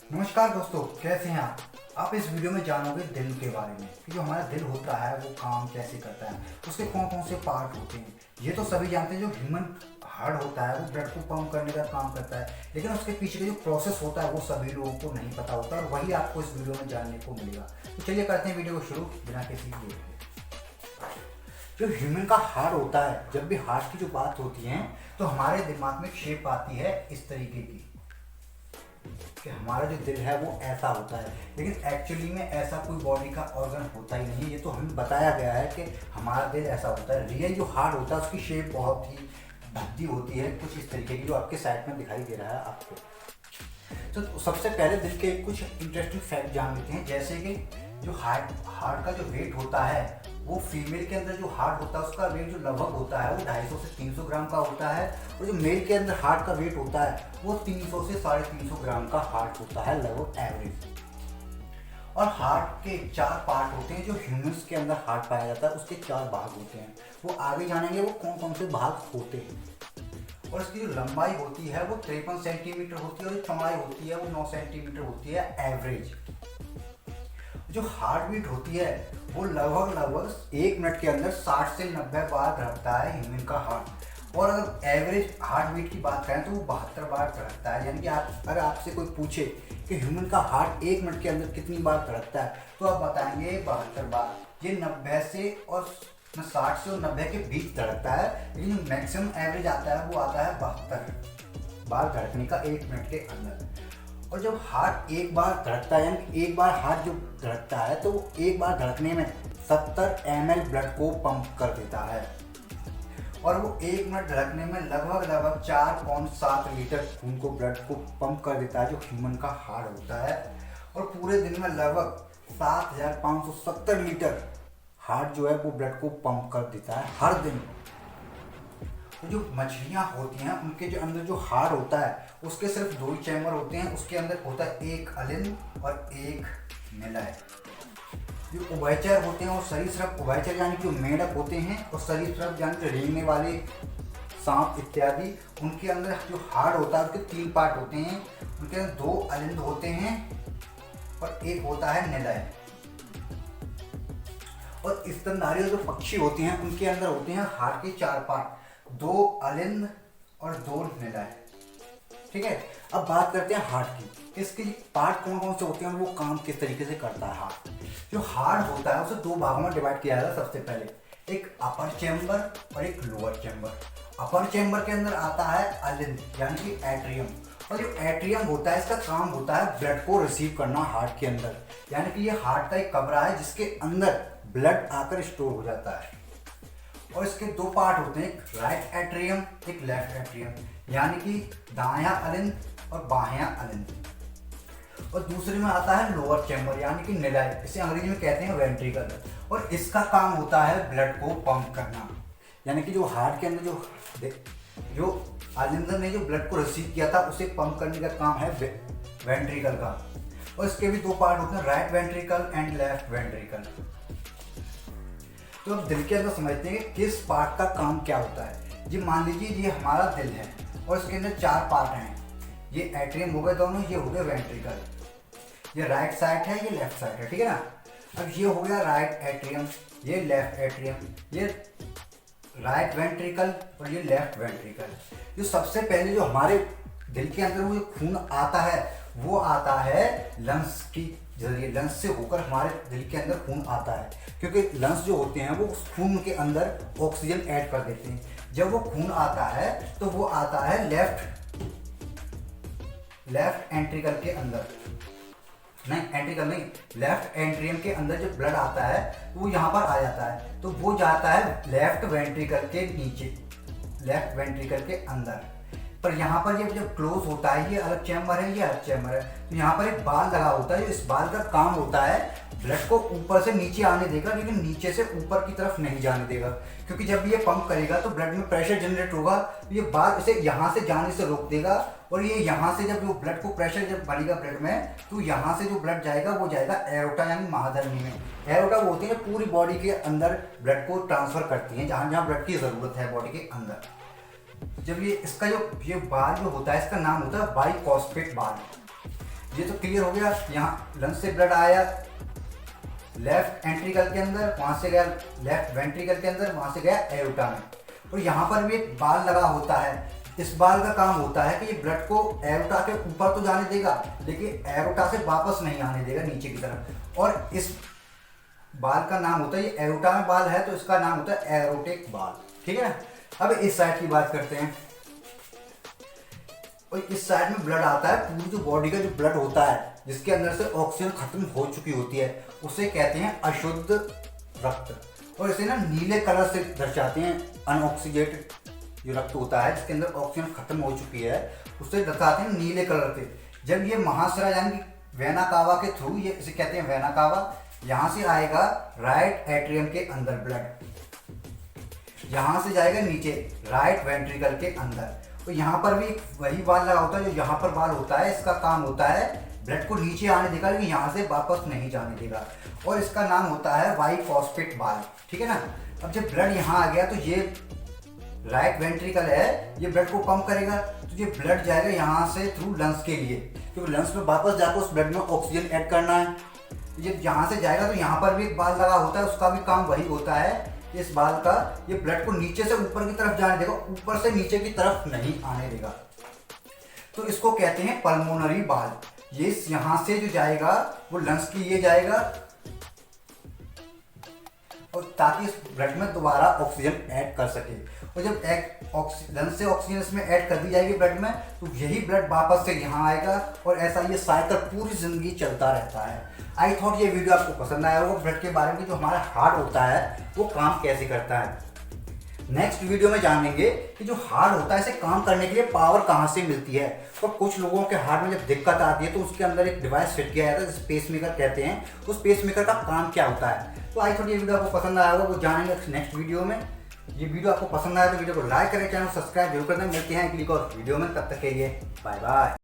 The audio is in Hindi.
नमस्कार दोस्तों, कैसे हैं आप इस वीडियो में जानोगे दिल के बारे में कि जो हमारा दिल होता है वो काम कैसे करता है, उसके कौन कौन से पार्ट होते हैं। ये तो सभी जानते हैं, जो ह्यूमन हार्ट होता है वो ब्लड को पंप करने का काम करता है, लेकिन उसके पीछे का जो प्रोसेस होता है वो सभी लोगों को नहीं पता होता और वही आपको इस वीडियो में जानने को मिलेगा। तो चलिए करते हैं वीडियो को शुरू बिना किसी देर के। जो ह्यूमन का हार्ट होता है, जब भी हार्ट की जो बात होती है तो हमारे दिमाग में एक शेप आती है इस तरीके की कि हमारा जो दिल है वो ऐसा होता है, लेकिन एक्चुअली में ऐसा कोई बॉडी का ऑर्गन होता ही नहीं है। ये तो हमें बताया गया है कि हमारा दिल ऐसा होता है। रियल जो हार्ट होता है उसकी शेप बहुत ही भद्दी होती है, कुछ इस तरीके की, जो आपके साइड में दिखाई दे रहा है आपको। तो सबसे पहले दिल के कुछ इंटरेस्टिंग फैक्ट जान लेते हैं, जैसे कि जो हार्ट का जो वेट होता है वो फीमेल के अंदर जो हार्ट होता है उसका वेट जो लगभग होता है वो 250 से 300 ग्राम का होता है, और जो मेल के अंदर हार्ट का वेट होता है वो 300 से 350 ग्राम का हार्ट होता है लगभग एवरेज। और हार्ट के 4 पार्ट होते हैं। जो ह्यूमंस के अंदर हार्ट पाया जाता है उसके 4 भाग होते हैं, वो आगे जानेंगे वो कौन कौन से भाग होते हैं। और इसकी जो लंबाई होती है वो 53 सेंटीमीटर होती है, और जो चौड़ाई होती है वो 9 सेंटीमीटर होती है एवरेज। जो हार्ट बीट होती है वो लगभग 1 मिनट के अंदर 60 से 90 बार धड़कता है ह्यूमन का हार्ट। और अगर एवरेज हार्ट बीट की बात करें तो वो 72 बार धड़कता है। यानी कि अगर आपसे कोई पूछे कि ह्यूमन का हार्ट 1 मिनट के अंदर कितनी बार धड़कता है तो आप बताएंगे 72 बार। ये 90 से और 60 से और 90 के बीच धड़कता है, लेकिन जो मैक्सिमम एवरेज आता है वो आता है 72 बार धड़कने का 1 मिनट के अंदर। और जब हार्ट एक बार धड़कता है, यानी एक बार हार्ट जो धड़कता है तो वो एक बार धड़कने में 70 ml ब्लड को पंप कर देता है, और वो 1 मिनट धड़कने में लगभग 4.7 लीटर खून को ब्लड को पंप कर देता है, जो ह्यूमन का हार्ट होता है। और पूरे दिन में लगभग 7570 लीटर हार्ट जो है वो ब्लड को पंप कर देता है हर दिन। तो जो मछलियाँ होती हैं उनके जो अंदर जो हार्ट होता है उसके सिर्फ 2 ही चैम्बर होते हैं। उसके अंदर होता है एक अलिंद और एक निलय। जो उभयचर होते हैं और सरीसृप, उभयचर यानी कि जो मेंढक होते हैं, और सरीसृप यानी कि रेंगने वाले सांप इत्यादि, उनके अंदर जो हार्ट होता है उसके 3 पार्ट होते हैं। उनके अंदर 2 अलिंद होते हैं और एक होता है निलय। और स्तनधारी जो पक्षी होते हैं उनके अंदर होते हैं हार्ट के 4 पार्ट, 2 अलिंद और 2 निलय। ठीक है, अब बात करते हैं हार्ट की। इसके पार्ट कौन कौन से होते हैं और वो काम किस तरीके से करता है हार्ट। जो हार्ट होता है उसे 2 भागों में डिवाइड किया जाता है। सबसे पहले एक अपर चैम्बर और एक लोअर चैम्बर। अपर चैम्बर के अंदर आता है अलिंद यानी कि एट्रियम, और जो एट्रियम होता है इसका काम होता है ब्लड को रिसीव करना हार्ट के अंदर। यानी कि ये हार्ट का एक कमरा है जिसके अंदर ब्लड आकर स्टोर हो जाता है। और इसके 2 पार्ट होते हैं, एक राइट एट्रियम एक लेफ्ट एट्रियम, यानी कि दायां अलिंद और बायां अलिंद। और दूसरे में आता है लोअर चैम्बर यानी कि निलय, इसे अंग्रेजी में कहते हैं वेंट्रिकल, और इसका काम होता है ब्लड को पंप करना। यानी कि जो हार्ट के अंदर जो अलिंद ने जो ब्लड को रिसीव किया था उसे पंप करने का काम है वेंट्रिकल का। और इसके भी 2 पार्ट होते हैं, right ventricle and left ventricle. तो अब दिल के अंदर समझते हैं कि किस पार्ट का काम क्या होता है। जी मान लीजिए ये हमारा दिल है और इसके अंदर 4 पार्ट हैं। ये एट्रियम हो गए दोनों, ये हो गए वेंट्रिकल, ये राइट साइड है ये लेफ्ट साइड है, ठीक है ना। अब ये हो गया राइट एट्रियम, ये लेफ्ट एट्रियम, ये राइट वेंट्रिकल और ये लेफ्ट वेंट्रिकल। जो सबसे पहले जो हमारे दिल के अंदर वो खून आता है वो आता है लंग्स की जरिए, लंग्स से होकर हमारे दिल के अंदर खून आता है, क्योंकि लंग्स जो होते हैं वो उस खून के अंदर ऑक्सीजन ऐड कर देते हैं। जब वो खून आता है तो वो आता है लेफ्ट एंट्रिकल के अंदर, नहीं एंट्रिकल नहीं, लेफ्ट एंट्रियम के अंदर जब ब्लड आता है तो वो यहाँ पर आ जाता है, तो वो जाता है लेफ्ट वेंट्रिकल के नीचे, लेफ्ट वेंट्रिकल के अंदर। पर यहाँ पर ये जब क्लोज होता है, ये अलग चैम्बर है ये अलग चैम्बर है, तो यहाँ पर एक बाल लगा होता है। इस बाल का काम होता है ब्लड को ऊपर से नीचे आने देगा, लेकिन नीचे से ऊपर की तरफ नहीं जाने देगा, क्योंकि जब ये पंप करेगा तो ब्लड में प्रेशर जनरेट होगा, तो ये बाल इसे यहाँ से जाने से रोक देगा। और ये यहाँ से जब वो ब्लड को प्रेशर जब बढ़ेगा ब्लड में, तो यहाँ से जो ब्लड जाएगा वो जाएगा एरोटा यानी महाधमनी में। एरोटा वो होती है पूरी बॉडी के अंदर ब्लड को ट्रांसफर करती है, जहाँ जहाँ ब्लड की ज़रूरत है बॉडी के अंदर। जब ये इसका जो ये बाल जो होता है इसका नाम होता है बाइफॉस्फेट बाल। ये तो क्लियर हो गया। यहाँ लंग्स से ब्लड आया लेफ्ट एंट्रिकल के अंदर, वहां से गया लेफ्ट वेंट्रिकल के अंदर, वहां से गया एओर्टा में। और यहाँ पर भी एक बाल लगा होता है। इस बाल का काम होता है कि ये ब्लड को एओर्टा के ऊपर तो जाने देगा, लेकिन एओर्टा से वापस नहीं आने देगा नीचे की तरफ। और इस बाल का नाम होता है, ये एओर्टा में बाल है तो इसका नाम होता है एरोटिक बाल। ठीक है ना। अब इस साइड की बात करते हैं। और इस साइड में ब्लड आता है, पूरी जो बॉडी का जो ब्लड होता है जिसके अंदर से ऑक्सीजन खत्म हो चुकी होती है, उसे कहते हैं अशुद्ध रक्त। और इसे ना नीले कलर से दर्शाते हैं। अनऑक्सीजेटेड जो रक्त होता है जिसके अंदर ऑक्सीजन खत्म हो चुकी है, उसे दर्शाते हैं नीले कलर से। जब ये महासरा यानी वेना कावा के थ्रू, ये इसे कहते हैं वेना कावा, यहाँ से आएगा राइट एट्रियम के अंदर ब्लड, यहाँ से जाएगा नीचे राइट वेंट्रिकल के अंदर। तो यहाँ पर भी वही बाल लगा होता है, जो यहाँ पर बाल होता है इसका काम होता है ब्लड को नीचे आने देगा, लेकिन यहाँ से वापस नहीं जाने देगा। और इसका नाम होता है बाइफॉस्फेट बाल। ठीक है ना। अब जब ब्लड यहाँ आ गया तो ये राइट वेंट्रिकल है, ये ब्लड को पंप करेगा, तो ये ब्लड जाएगा यहाँ से थ्रू लंग्स के लिए, क्योंकि लंग्स में वापस जाकर उस ब्लड में ऑक्सीजन ऐड करना है। ये यहाँ से जाएगा तो यहाँ पर भी एक बाल लगा होता है, उसका भी काम वही होता है। इस बाल का ये ब्लड को नीचे से ऊपर की तरफ जाने देगा, ऊपर से नीचे की तरफ नहीं आने देगा। तो इसको कहते हैं पल्मोनरी बाल। ये यहाँ से जो जाएगा वो लंग्स के लिए जाएगा, और ताकि इस ब्लड में दोबारा ऑक्सीजन ऐड कर सके। और जब लंग्स से ऑक्सीजन इसमें ऐड कर दी जाएगी ब्लड में, तो यही ब्लड वापस से यहाँ आएगा, और ऐसा ये साइकिल पूरी जिंदगी चलता रहता है। आई थॉट ये वीडियो आपको पसंद आया होगा, ब्लड के बारे में, जो हमारा हार्ट होता है वो काम कैसे करता है। नेक्स्ट वीडियो में जानेंगे कि जो हार्ट होता है इसे काम करने के लिए पावर कहाँ से मिलती है। और कुछ लोगों के हार्ट में जब दिक्कत आती है तो उसके अंदर एक डिवाइस फिट किया जाता है जिसे पेसमेकर कहते हैं। उस पेसमेकर का काम क्या होता है। तो आई थॉट ये वीडियो आपको पसंद आया होगा, वो जानेंगे नेक्स्ट वीडियो में। ये वीडियो आपको पसंद आया तो वीडियो को लाइक करें, चैनल सब्सक्राइब जरूर करना। मिलते हैं एक और वीडियो में, तब तक के लिए बाय बाय।